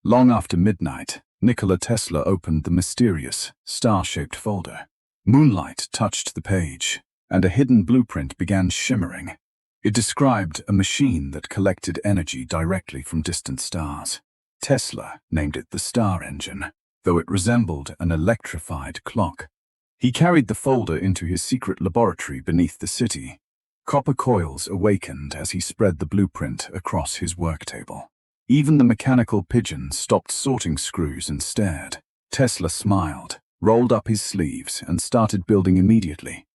Long after midnight, Nikola Tesla opened the mysterious, star-shaped folder. Moonlight touched the page, and a hidden blueprint began shimmering. It described a machine that collected energy directly from distant stars. Tesla named it the Star Engine, though it resembled an electrified clock. He carried the folder into his secret laboratory beneath the city. Copper coils awakened as he spread the blueprint across his work table. Even the mechanical pigeon stopped sorting screws and stared. Tesla smiled, rolled up his sleeves, and started building immediately.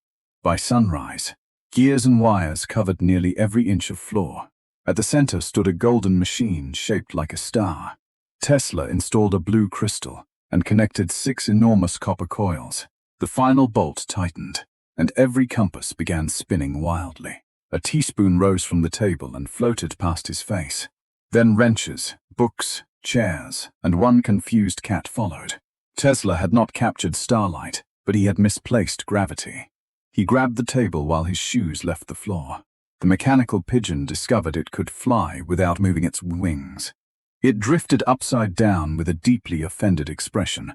By sunrise, gears and wires covered nearly every inch of floor. At the center stood a golden machine shaped like a star. Tesla installed a blue crystal and connected 6 enormous copper coils. The final bolt tightened, and every compass began spinning wildly. A teaspoon rose from the table and floated past his face. Then wrenches, books, chairs, and one confused cat followed. Tesla had not captured starlight, but he had misplaced gravity. He grabbed the table while his shoes left the floor. The mechanical pigeon discovered it could fly without moving its wings. It drifted upside down with a deeply offended expression.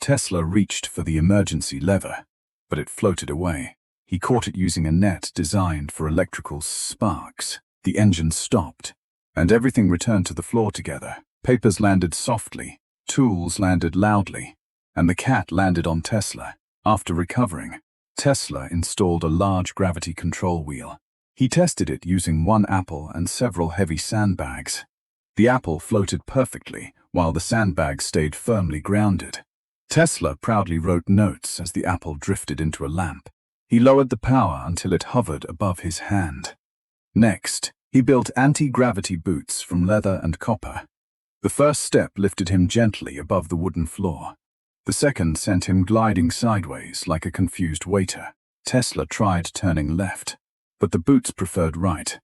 Tesla reached for the emergency lever, but it floated away. He caught it using a net designed for electrical sparks. The engine stopped, and everything returned to the floor together. Papers landed softly, tools landed loudly, and the cat landed on Tesla. After recovering, Tesla installed a large gravity control wheel. He tested it using one apple and several heavy sandbags. The apple floated perfectly, while the sandbags stayed firmly grounded. Tesla proudly wrote notes as the apple drifted into a lamp. He lowered the power until it hovered above his hand. Next, he built anti-gravity boots from leather and copper. The first step lifted him gently above the wooden floor. The second sent him gliding sideways like a confused waiter. Tesla tried turning left, but the boots preferred right.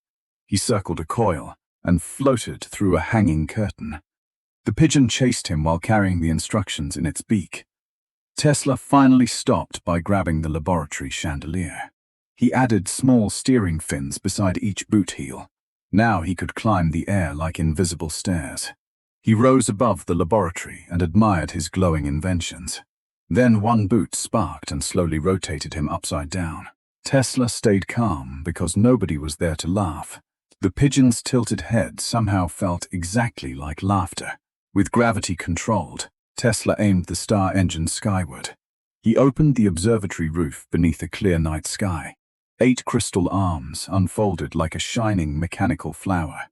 He circled a coil and floated through a hanging curtain. The pigeon chased him while carrying the instructions in its beak. Tesla finally stopped by grabbing the laboratory chandelier. He added small steering fins beside each boot heel. Now he could climb the air like invisible stairs. He rose above the laboratory and admired his glowing inventions. Then one boot sparked and slowly rotated him upside down. Tesla stayed calm because nobody was there to laugh. The pigeon's tilted head somehow felt exactly like laughter. With gravity controlled, Tesla aimed the star engine skyward. He opened the observatory roof beneath a clear night sky. 8 crystal arms unfolded like a shining mechanical flower.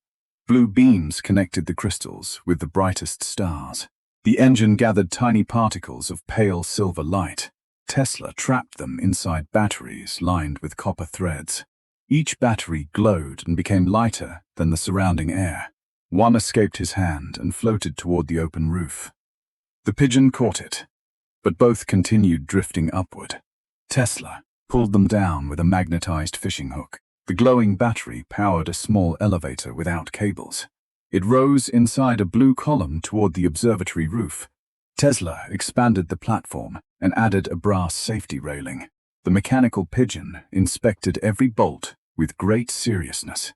Blue beams connected the crystals with the brightest stars. The engine gathered tiny particles of pale silver light. Tesla trapped them inside batteries lined with copper threads. Each battery glowed and became lighter than the surrounding air. One escaped his hand and floated toward the open roof. The pigeon caught it, but both continued drifting upward. Tesla pulled them down with a magnetized fishing hook. The glowing battery powered a small elevator without cables. It rose inside a blue column toward the observatory roof. Tesla expanded the platform and added a brass safety railing. The mechanical pigeon inspected every bolt with great seriousness.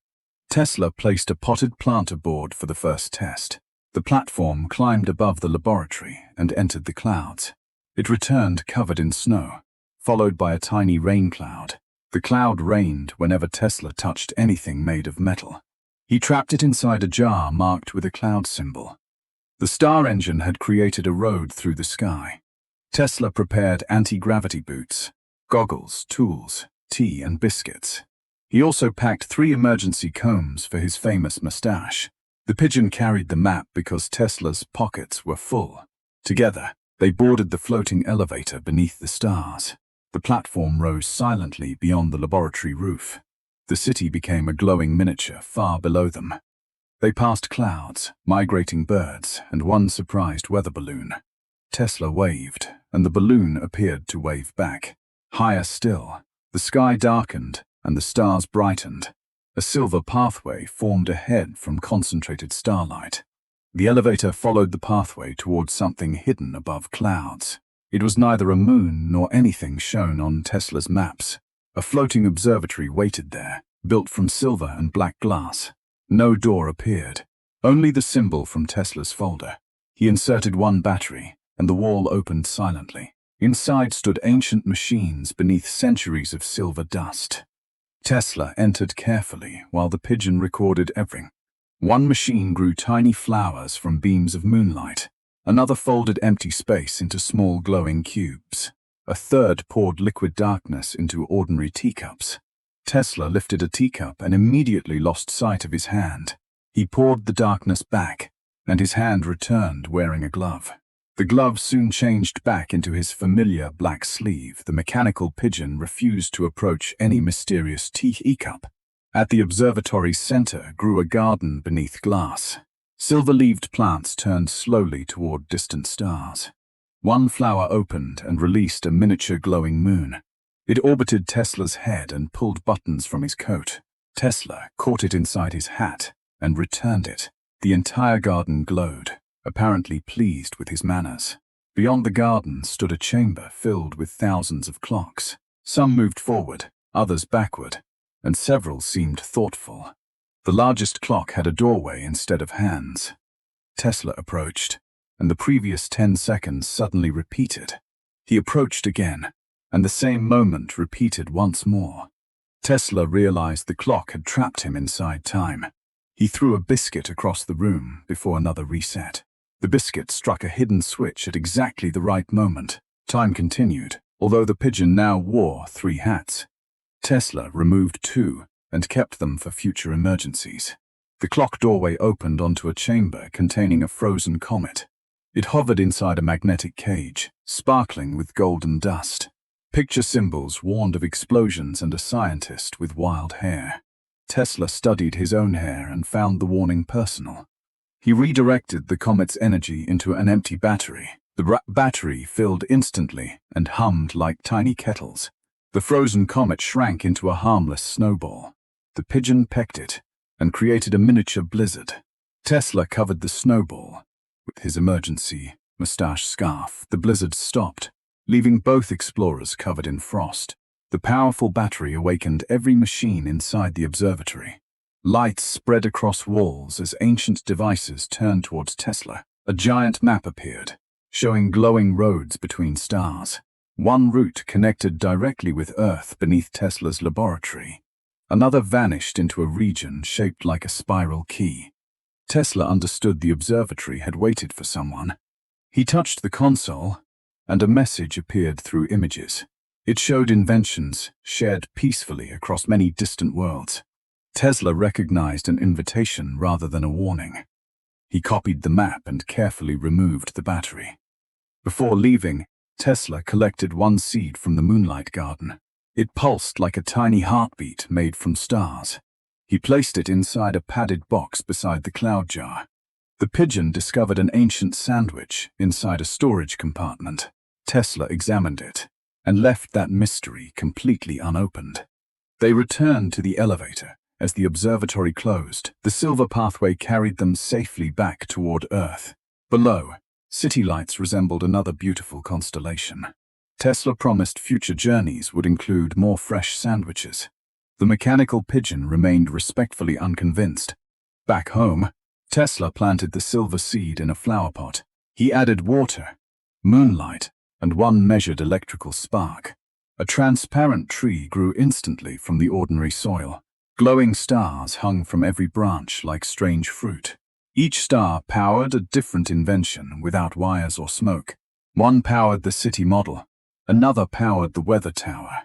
Tesla placed a potted plant aboard for the first test. The platform climbed above the laboratory and entered the clouds. It returned covered in snow, followed by a tiny rain cloud. The cloud rained whenever Tesla touched anything made of metal. He trapped it inside a jar marked with a cloud symbol. The star engine had created a road through the sky. Tesla prepared anti-gravity boots, goggles, tools, tea, and biscuits. He also packed 3 emergency combs for his famous mustache. The pigeon carried the map because Tesla's pockets were full. Together, they boarded the floating elevator beneath the stars. The platform rose silently beyond the laboratory roof. The city became a glowing miniature far below them. They passed clouds, migrating birds, and one surprised weather balloon. Tesla waved, and the balloon appeared to wave back. Higher still, the sky darkened and the stars brightened. A silver pathway formed ahead from concentrated starlight. The elevator followed the pathway towards something hidden above clouds. It was neither a moon nor anything shown on Tesla's maps. A floating observatory waited there, built from silver and black glass. No door appeared, only the symbol from Tesla's folder. He inserted one battery, and the wall opened silently. Inside stood ancient machines beneath centuries of silver dust. Tesla entered carefully while the pigeon recorded everything. One machine grew tiny flowers from beams of moonlight. Another folded empty space into small glowing cubes. A third poured liquid darkness into ordinary teacups. Tesla lifted a teacup and immediately lost sight of his hand. He poured the darkness back, and his hand returned wearing a glove. The glove soon changed back into his familiar black sleeve. The mechanical pigeon refused to approach any mysterious teacup. At the observatory's center grew a garden beneath glass. Silver-leaved plants turned slowly toward distant stars. One flower opened and released a miniature glowing moon. It orbited Tesla's head and pulled buttons from his coat. Tesla caught it inside his hat and returned it. The entire garden glowed, apparently pleased with his manners. Beyond the garden stood a chamber filled with thousands of clocks. Some moved forward, others backward, and several seemed thoughtful. The largest clock had a doorway instead of hands. Tesla approached, and the previous 10 seconds suddenly repeated. He approached again, and the same moment repeated once more. Tesla realized the clock had trapped him inside time. He threw a biscuit across the room before another reset. The biscuit struck a hidden switch at exactly the right moment. Time continued, although the pigeon now wore 3 hats. Tesla removed 2 and kept them for future emergencies. The clock doorway opened onto a chamber containing a frozen comet. It hovered inside a magnetic cage, sparkling with golden dust. Picture symbols warned of explosions and a scientist with wild hair. Tesla studied his own hair and found the warning personal. He redirected the comet's energy into an empty battery. The battery filled instantly and hummed like tiny kettles. The frozen comet shrank into a harmless snowball. The pigeon pecked it and created a miniature blizzard. Tesla covered the snowball with his emergency mustache scarf. The blizzard stopped, leaving both explorers covered in frost. The powerful battery awakened every machine inside the observatory. Lights spread across walls as ancient devices turned towards Tesla. A giant map appeared, showing glowing roads between stars. One route connected directly with Earth beneath Tesla's laboratory. Another vanished into a region shaped like a spiral key. Tesla understood the observatory had waited for someone. He touched the console, and a message appeared through images. It showed inventions shared peacefully across many distant worlds. Tesla recognized an invitation rather than a warning. He copied the map and carefully removed the battery. Before leaving, Tesla collected one seed from the moonlight garden. It pulsed like a tiny heartbeat made from stars. He placed it inside a padded box beside the cloud jar. The pigeon discovered an ancient sandwich inside a storage compartment. Tesla examined it and left that mystery completely unopened. They returned to the elevator. As the observatory closed, the silver pathway carried them safely back toward Earth. Below, city lights resembled another beautiful constellation. Tesla promised future journeys would include more fresh sandwiches. The mechanical pigeon remained respectfully unconvinced. Back home, Tesla planted the silver seed in a flower pot. He added water, moonlight, and one measured electrical spark. A transparent tree grew instantly from the ordinary soil. Glowing stars hung from every branch like strange fruit. Each star powered a different invention without wires or smoke. One powered the city model. Another powered the weather tower.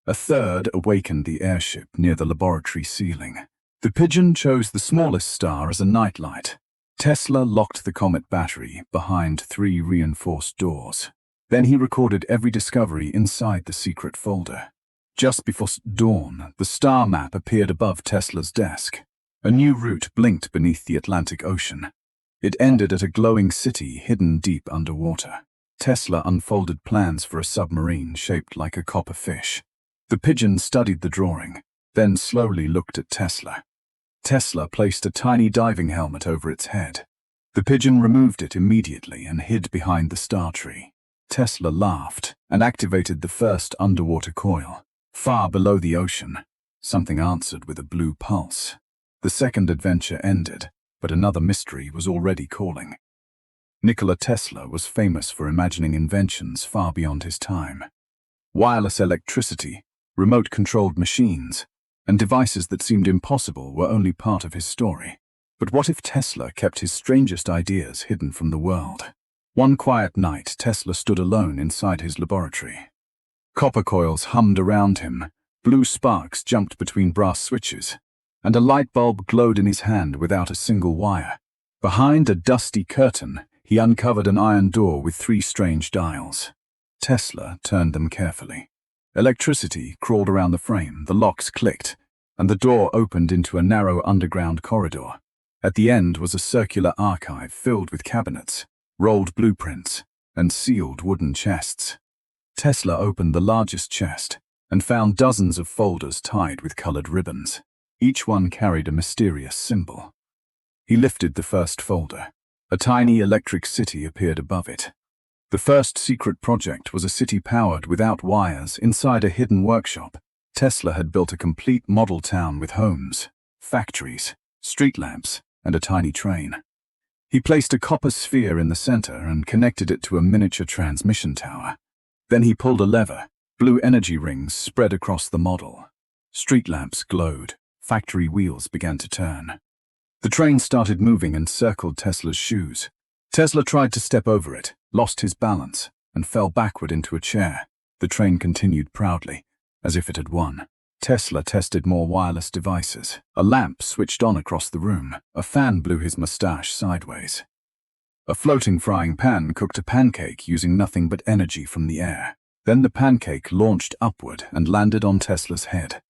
A third awakened the airship near the laboratory ceiling. The pigeon chose the smallest star as a nightlight. Tesla locked the comet battery behind 3 reinforced doors. Then he recorded every discovery inside the secret folder. Just before dawn, the star map appeared above Tesla's desk. A new route blinked beneath the Atlantic Ocean. It ended at a glowing city hidden deep underwater. Tesla unfolded plans for a submarine shaped like a copper fish. The pigeon studied the drawing, then slowly looked at Tesla. Tesla placed a tiny diving helmet over its head. The pigeon removed it immediately and hid behind the star tree. Tesla laughed and activated the first underwater coil. Far below the ocean, something answered with a blue pulse. The second adventure ended, but another mystery was already calling. Nikola Tesla was famous for imagining inventions far beyond his time. Wireless electricity, remote-controlled machines, and devices that seemed impossible were only part of his story. But what if Tesla kept his strangest ideas hidden from the world? One quiet night, Tesla stood alone inside his laboratory. Copper coils hummed around him, blue sparks jumped between brass switches, and a light bulb glowed in his hand without a single wire. Behind a dusty curtain, he uncovered an iron door with 3 strange dials. Tesla turned them carefully. Electricity crawled around the frame, the locks clicked, and the door opened into a narrow underground corridor. At the end was a circular archive filled with cabinets, rolled blueprints, and sealed wooden chests. Tesla opened the largest chest and found dozens of folders tied with colored ribbons. Each one carried a mysterious symbol. He lifted the first folder. A tiny electric city appeared above it. The first secret project was a city powered without wires inside a hidden workshop. Tesla had built a complete model town with homes, factories, street lamps, and a tiny train. He placed a copper sphere in the center and connected it to a miniature transmission tower. Then he pulled a lever. Blue energy rings spread across the model. Street lamps glowed. Factory wheels began to turn. The train started moving and circled Tesla's shoes. Tesla tried to step over it, lost his balance, and fell backward into a chair. The train continued proudly, as if it had won. Tesla tested more wireless devices. A lamp switched on across the room. A fan blew his mustache sideways. A floating frying pan cooked a pancake using nothing but energy from the air. Then the pancake launched upward and landed on Tesla's head.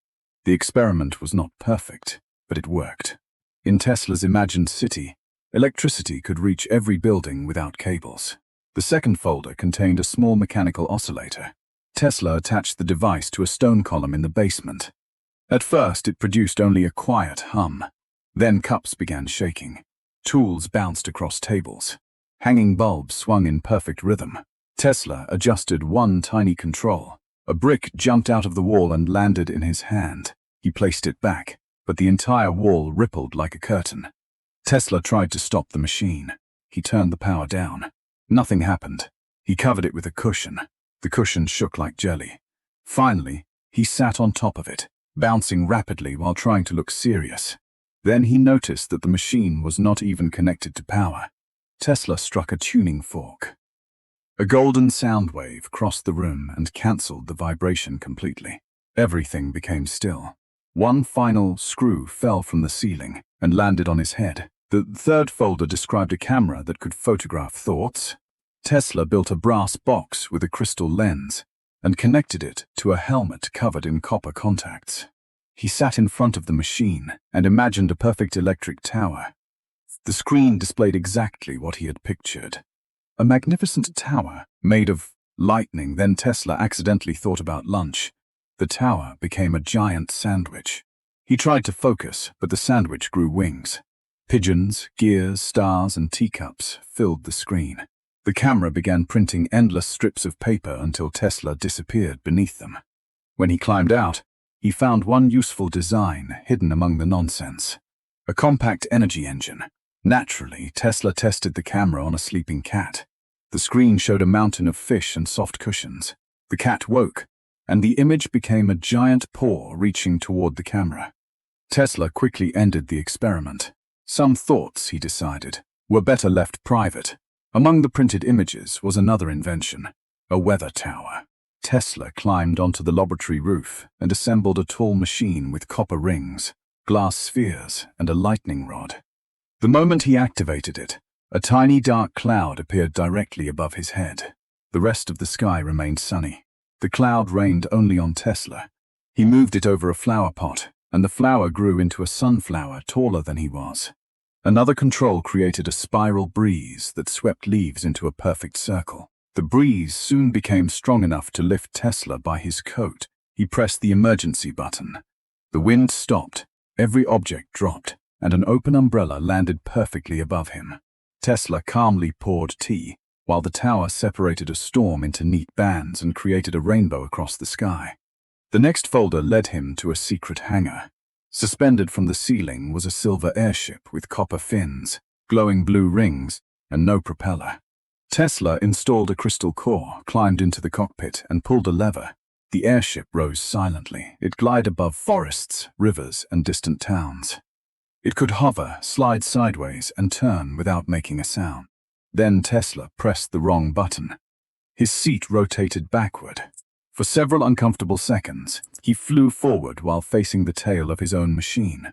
The experiment was not perfect, but it worked. In Tesla's imagined city, electricity could reach every building without cables. The second folder contained a small mechanical oscillator. Tesla attached the device to a stone column in the basement. At first, it produced only a quiet hum. Then cups began shaking. Tools bounced across tables. Hanging bulbs swung in perfect rhythm. Tesla adjusted one tiny control. A brick jumped out of the wall and landed in his hand. He placed it back, but the entire wall rippled like a curtain. Tesla tried to stop the machine. He turned the power down. Nothing happened. He covered it with a cushion. The cushion shook like jelly. Finally, he sat on top of it, bouncing rapidly while trying to look serious. Then he noticed that the machine was not even connected to power. Tesla struck a tuning fork. A golden sound wave crossed the room and cancelled the vibration completely. Everything became still. One final screw fell from the ceiling and landed on his head. The third folder described a camera that could photograph thoughts. Tesla built a brass box with a crystal lens and connected it to a helmet covered in copper contacts. He sat in front of the machine and imagined a perfect electric tower. The screen displayed exactly what he had pictured. A magnificent tower made of lightning. Then Tesla accidentally thought about lunch. The tower became a giant sandwich. He tried to focus, but the sandwich grew wings. Pigeons, gears, stars, and teacups filled the screen. The camera began printing endless strips of paper until Tesla disappeared beneath them. When he climbed out, he found one useful design hidden among the nonsense. A compact energy engine. Naturally, Tesla tested the camera on a sleeping cat. The screen showed a mountain of fish and soft cushions. The cat woke, and the image became a giant paw reaching toward the camera. Tesla quickly ended the experiment. Some thoughts, he decided, were better left private. Among the printed images was another invention, a weather tower. Tesla climbed onto the laboratory roof and assembled a tall machine with copper rings, glass spheres, and a lightning rod. The moment he activated it, a tiny dark cloud appeared directly above his head. The rest of the sky remained sunny. The cloud rained only on Tesla. He moved it over a flower pot, and the flower grew into a sunflower taller than he was. Another control created a spiral breeze that swept leaves into a perfect circle. The breeze soon became strong enough to lift Tesla by his coat. He pressed the emergency button. The wind stopped, every object dropped, and an open umbrella landed perfectly above him. Tesla calmly poured tea, while the tower separated a storm into neat bands and created a rainbow across the sky. The next folder led him to a secret hangar. Suspended from the ceiling was a silver airship with copper fins, glowing blue rings, and no propeller. Tesla installed a crystal core, climbed into the cockpit, and pulled a lever. The airship rose silently. It glided above forests, rivers, and distant towns. It could hover, slide sideways, and turn without making a sound. Then Tesla pressed the wrong button. His seat rotated backward. For several uncomfortable seconds, he flew forward while facing the tail of his own machine.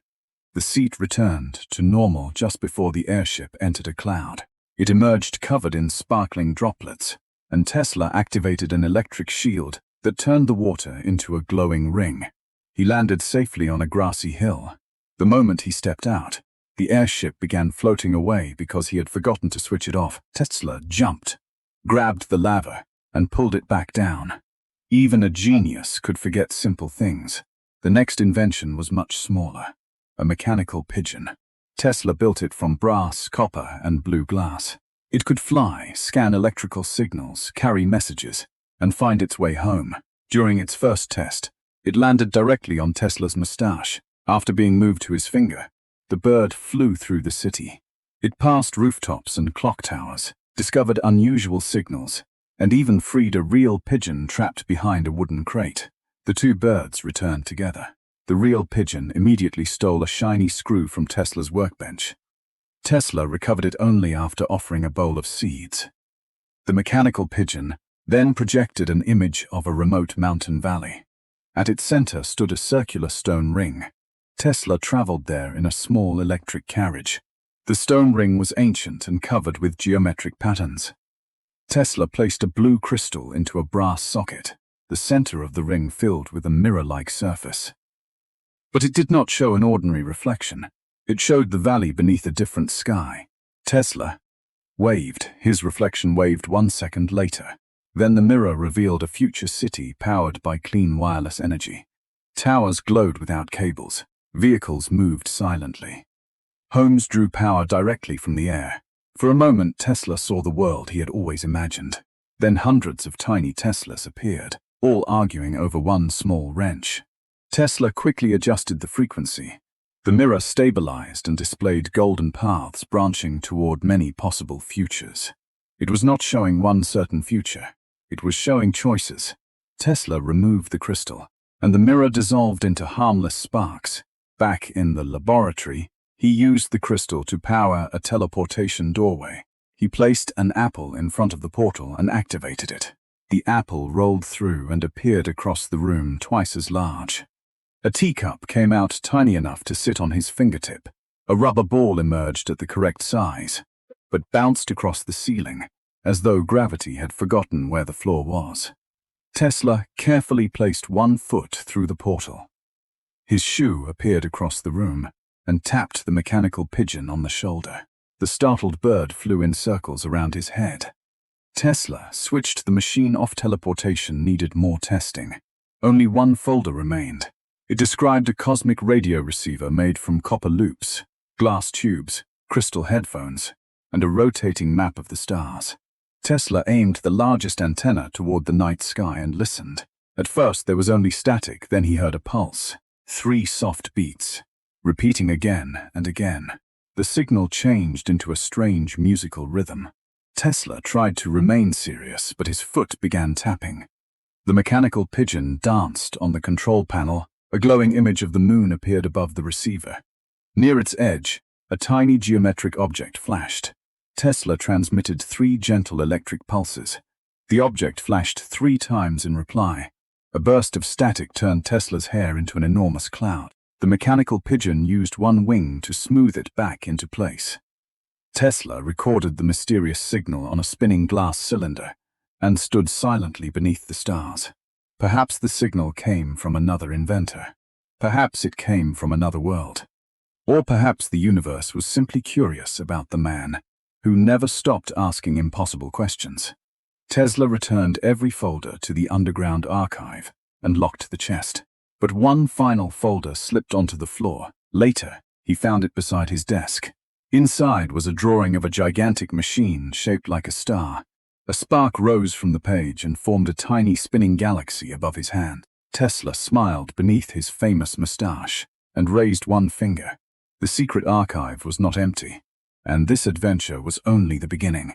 The seat returned to normal just before the airship entered a cloud. It emerged covered in sparkling droplets, and Tesla activated an electric shield that turned the water into a glowing ring. He landed safely on a grassy hill. The moment he stepped out, the airship began floating away because he had forgotten to switch it off. Tesla jumped, grabbed the lever, and pulled it back down. Even a genius could forget simple things. The next invention was much smaller. A mechanical pigeon. Tesla built it from brass, copper, and blue glass. It could fly, scan electrical signals, carry messages, and find its way home. During its first test, it landed directly on Tesla's mustache. After being moved to his finger, the bird flew through the city. It passed rooftops and clock towers, discovered unusual signals, and even freed a real pigeon trapped behind a wooden crate. The two birds returned together. The real pigeon immediately stole a shiny screw from Tesla's workbench. Tesla recovered it only after offering a bowl of seeds. The mechanical pigeon then projected an image of a remote mountain valley. At its center stood a circular stone ring. Tesla traveled there in a small electric carriage. The stone ring was ancient and covered with geometric patterns. Tesla placed a blue crystal into a brass socket, the center of the ring filled with a mirror-like surface. But it did not show an ordinary reflection. It showed the valley beneath a different sky. Tesla waved. His reflection waved 1 second later. Then the mirror revealed a future city powered by clean wireless energy. Towers glowed without cables. Vehicles moved silently. Homes drew power directly from the air. For a moment, Tesla saw the world he had always imagined. Then hundreds of tiny Teslas appeared, all arguing over one small wrench. Tesla quickly adjusted the frequency. The mirror stabilized and displayed golden paths branching toward many possible futures. It was not showing one certain future. It was showing choices. Tesla removed the crystal, and the mirror dissolved into harmless sparks. Back in the laboratory, he used the crystal to power a teleportation doorway. He placed an apple in front of the portal and activated it. The apple rolled through and appeared across the room twice as large. A teacup came out tiny enough to sit on his fingertip. A rubber ball emerged at the correct size, but bounced across the ceiling, as though gravity had forgotten where the floor was. Tesla carefully placed one foot through the portal. His shoe appeared across the room and tapped the mechanical pigeon on the shoulder. The startled bird flew in circles around his head. Tesla switched the machine off. Teleportation needed more testing. Only one folder remained. It described a cosmic radio receiver made from copper loops, glass tubes, crystal headphones, and a rotating map of the stars. Tesla aimed the largest antenna toward the night sky and listened. At first there was only static, then he heard a pulse. 3 soft beats, repeating again and again. The signal changed into a strange musical rhythm. Tesla tried to remain serious, but his foot began tapping. The mechanical pigeon danced on the control panel. A glowing image of the moon appeared above the receiver. Near its edge, a tiny geometric object flashed. Tesla transmitted 3 gentle electric pulses. The object flashed 3 times in reply. A burst of static turned Tesla's hair into an enormous cloud. The mechanical pigeon used one wing to smooth it back into place. Tesla recorded the mysterious signal on a spinning glass cylinder and stood silently beneath the stars. Perhaps the signal came from another inventor. Perhaps it came from another world. Or perhaps the universe was simply curious about the man who never stopped asking impossible questions. Tesla returned every folder to the underground archive and locked the chest. But one final folder slipped onto the floor. Later, he found it beside his desk. Inside was a drawing of a gigantic machine shaped like a star. A spark rose from the page and formed a tiny spinning galaxy above his hand. Tesla smiled beneath his famous mustache and raised one finger. The secret archive was not empty, and this adventure was only the beginning.